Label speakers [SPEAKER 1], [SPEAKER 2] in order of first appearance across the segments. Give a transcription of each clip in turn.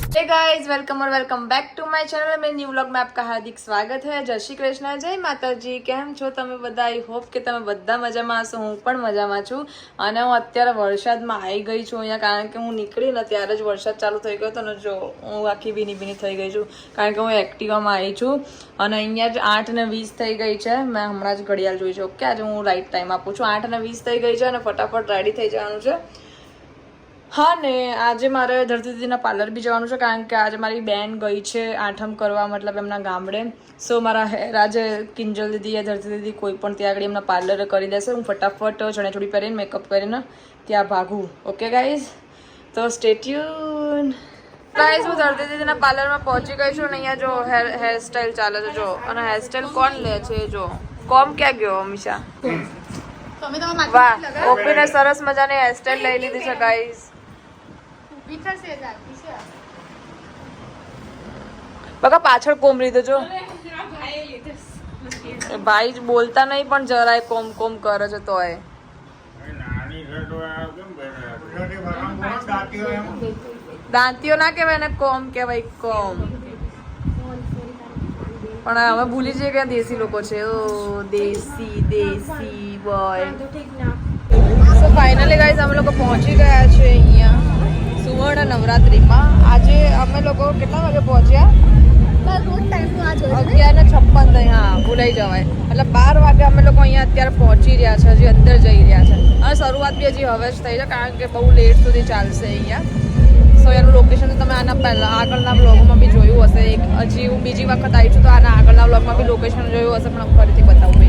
[SPEAKER 1] हे guys welcome और welcome back to my channel में new vlog में आपका हार्दिक स्वागत है। जय श्री कृष्ण, जय माताजी। કેમ છો તમે બધા? આઈ હોપ કે તમે બધા મજામાં હશો। હું પણ મજામાં છું અને હું અત્યારે વરસાદમાં આવી ગઈ છું અહીંયા, કારણ કે હું નીકળી ને ત્યારે જ વરસાદ ચાલુ થઈ ગયો હતો ને જો હું આખી ભીની થઈ ગઈ છું, કારણ કે હું એક્ટિવામાં આવી છું અને અહીંયા જ 8:20 થઈ ગઈ છે। મેં હમણાં જ ઘડિયાળ જોઈ છે। ઓકે, આજે હું રાઈટ ટાઈમ આપું છું। 8:20 થઈ ગઈ છે અને ફટાફટ રેડી થઈ જવાનું છે। हाँ ने आज मारे धरती दीदी पार्लर भी जवानुं छे, कारण के आज मारी बेन गई है आठम करवा, मतलब एमना गामडे। सो मारा हेर आज किंजल दीदी या धरती दीदी कोई पण त्यां आगळी एमना पार्लर करी देशे। हूँ फटाफट चणियाचोळी पहेरीने मेकअप करीने त्यां भागूं। ओके गाइज, तो स्टे ट्यून। गाइज हूँ धरती दीदी पार्लर में पहुंची गई छूँ। अहींया जो हेर स्टाइल चाले छे जो, अने हेर स्टाइल कोण ले छे जो। कोम क्या गयो अमीशा? वाह, ओपी ने सरस मजानी हेर स्टाइल लई लीधी छे गाइज। बगा पाछळ कोम लीधो जो। भाई बोलता नहीं पण जराय कोम कोम करे छे तोय। दांतीओ ना कहेवाय ने कोम कहेवाय कोम। पण हवे भूली जઈએ કે દેશી લોકો છે। ओ देसी देसी बॉय। सो फाइनली गाइस हम लोग पहुंची गया छे अहींया सुवर्ण नवरात्रि में। आज अमे लोग कितना वागे पहुंचा? 11:56। हाँ, भूलाई जवाय, मतलब 12 वागे अमे लोग अहींया अत्यारे पहुंची रह्या छे, हजी अंदर जई रह्या छे अने शरूआत भी हजी हवे ज थई छे, कारण के बहु लेट सुधी चालशे अहींया। सो एनुं लोकेशन तो तमे आना पहेला आगळना व्लॉगमां बी जोयुं हशे। एक हजी हूँ बीजी वखत आई छुं तो आना आगळना व्लॉगमां बी लोकेशन जोयुं हशे, पण हूँ फरीथी बतावुं एक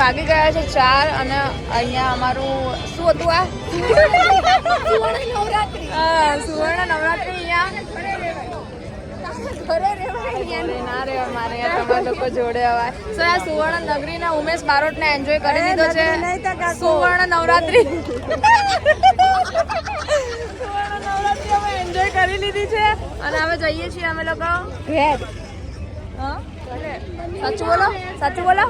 [SPEAKER 1] વાગી ગયા છે 4 અને અહીંયા અમારું શું હતું આ સુવર્ણ નવરાત્રી ના રે મારે તમારા લોકો જોડે અવાય સો આ સુવર્ણ નગરી ના ઉમેશ બારોટ ને એન્જોય કરી લીધો છે સુવર્ણ નવરાત્રી અમે એન્જોય કરી લીધી છે અને હવે જઈએ છીએ અમે લોકો ઘેર સાચું બોલો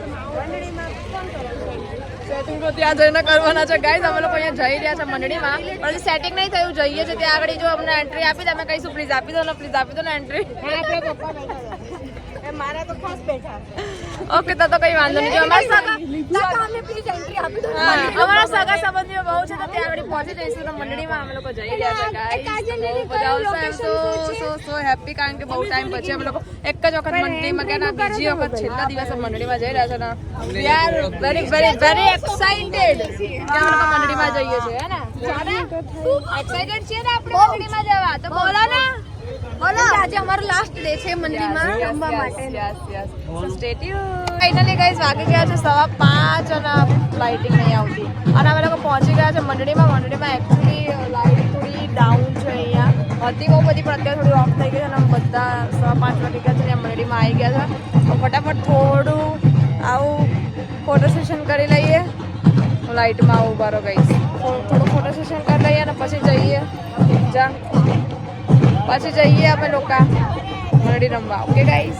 [SPEAKER 1] સેટિંગ તો ત્યાં જઈને કરવાના છે ગાઈઝ અમે લોકો અહીંયા જઈ રહ્યા છે મંડળીમાં પણ સેટિંગ નહીં થયું જઈએ છે ત્યાં આગળ જો અમને એન્ટ્રી આપી દે અમે કહીશું પ્લીઝ આપી દો ને એન્ટ્રી મારા તો ખાસ બેઠા ઓકે તો કઈ વાંધો નહીં અમારા સગા સંબંધીઓ બહુ છે તો ત્યાં આગળ પહોંચી જઈશું મંડળીમાં અમે લોકો જઈ રહ્યા છે સો હેપી કારણ કે બહુ ટાઈમ પછી અમે લોકો એક જ વખત મંડળીમાં ગયા બીજી વખત છેલ્લા દિવસે મંડળીમાં જઈ રહ્યા છે ને we are very very very excited કે અમે લોકો મંડળીમાં જઈએ છીએ હે ને એક્સાઇટેડ છીએ ને આપણે મંડળીમાં જવા તો બોલો ને બોલો આજે અમારો લાસ્ટ ડે છે મંદિરમાં રમવા માટે સ્ટે ટ્યુન ફાઇનલી ગાઈસ વાગી ગયા છે 5:15 અને લાઇટિંગ નહીં આવતી અને અમે લોકો પહોંચી ગયા છે મંડળીમાં એકચ્યુઅલી લાઇટ થોડી ડાઉન છે અહીંયા હતી બહુ બધી પણ અત્યારે થોડી ઓફ થઈ ગઈ છે અને બધા 5:15 વાગી ગયા છે અને મંડળીમાં આવી ગયા છે તો ફટાફટ થોડું આવું ફોટો સેશન કરી લઈએ લાઇટમાં આવું બારો ગાઈસ થોડું ફોટો સેશન કરી લઈએ અને પછી જઈએ અમે લોકો મંડળી રમવા ઓકે ગાઈસ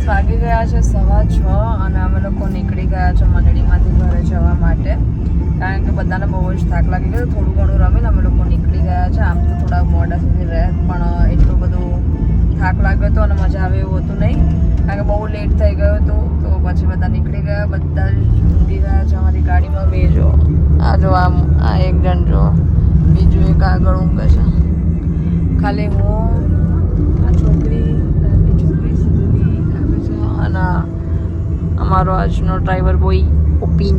[SPEAKER 1] વાગી ગયા છે 6:15 અને અમે લોકો નીકળી ગયા છે મંડળીમાંથી ઘરે જવા માટે કારણ કે બધાને બહુ જ થાક લાગી ગયો થોડું ઘણું રમીને અમે લોકો નીકળી ગયા છે આમ તો થોડા મોડા સુધી રહે પણ એટલું બધું થાક લાગ્યો હતો અને મજા આવે એવું હતું નહીં કારણ કે બહુ લેટ થઈ ગયો હતું તો પછી બધા નીકળી ગયા બધા જ ઊંઘી ગયા છે અમારી ગાડીમાં બે જો આ એક જણ જો બીજું એક આગળ ઊંઘે છે ખાલી હું આ છોકરી અને અમારો આજનો ડ્રાઈવર બોય ઓપિન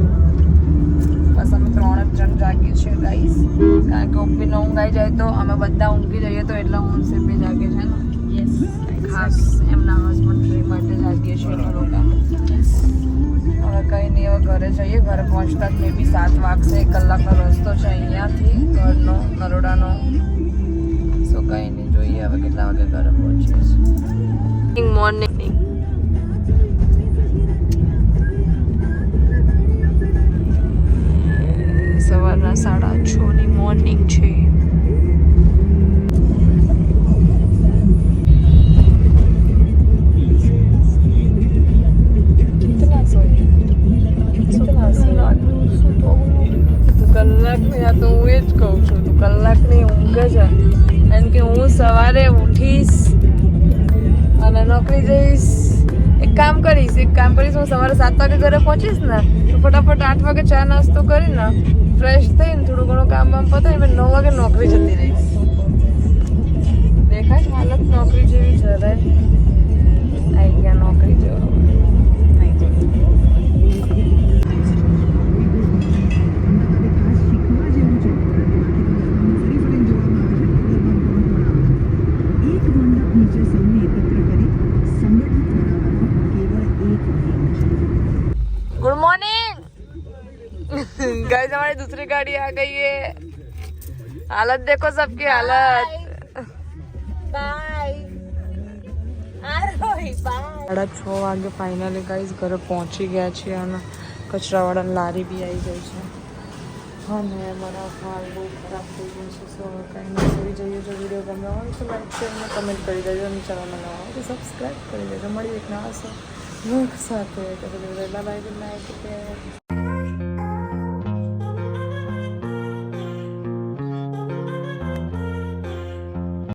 [SPEAKER 1] બસ અમે 3 જણ જાગીએ છીએ ગાઈસ કારણ કે ઓપિન ઊંઘાઈ જાય તો અમે બધા ઊંઘી જઈએ તો એટલે હું સેપી જાગે છે ને યસ ખાસ એમના હસબન્ડ માટે જાગીએ છીએ લોકો હવે કંઈ નહીં હવે ઘરે જઈએ ઘરે પહોંચતા મે બી 7 વાગશે 1 કલાકનો રસ્તો છે અહીંયાથી ઘરનો નરોડાનો સો કંઈ નહીં જોઈએ હવે કેટલા વાગે ઘરે પહોંચીએ છીએ મોર્નિંગ સવારના 6:30 મોર્નિંગ છે કલાકની આ તો હું એ જ કહું છું તું કલાકની ઊંઘ છે કારણ કે હું સવારે ઉઠીશ અને નોકરી જઈશ એક કામ કરીશ હું સવારે 7 વાગે ઘરે પહોંચીશ ને તો ફટાફટ 8 વાગે ચા નાસ્તો કરીને ફ્રેશ થઈને થોડું ઘણું કામ પતાવી 9 વાગે નોકરી જતી રહીશ દેખાય હાલત નોકરી જેવી જરાય આવી ગયા નોકરી જેવો गुड मॉर्निंग गाइस हमारी दूसरी गाड़ी आ गई है हालत देखो सबकी हालत बाय 6:30 વાગે ફાઇનલી ગાઈસ ઘરે પહોંચી ગયા છીએ અને કચરાવાળાની લારી બી આવી ગઈ છે અને મારા હાલ બહુ ખરાબ થઈ ગયો છે સો કંઈ સુઈ જઈએ જો વિડીયો ગમે હોય તો લાઈક શેર અને કમેન્ટ કરી દેજો અને ચેનલમાં નવા હોય તો સબસ્ક્રાઈબ કરી દેજો મળી એક નવા વ્લોગ સાથે તો બાય ગુડ નાઇટ.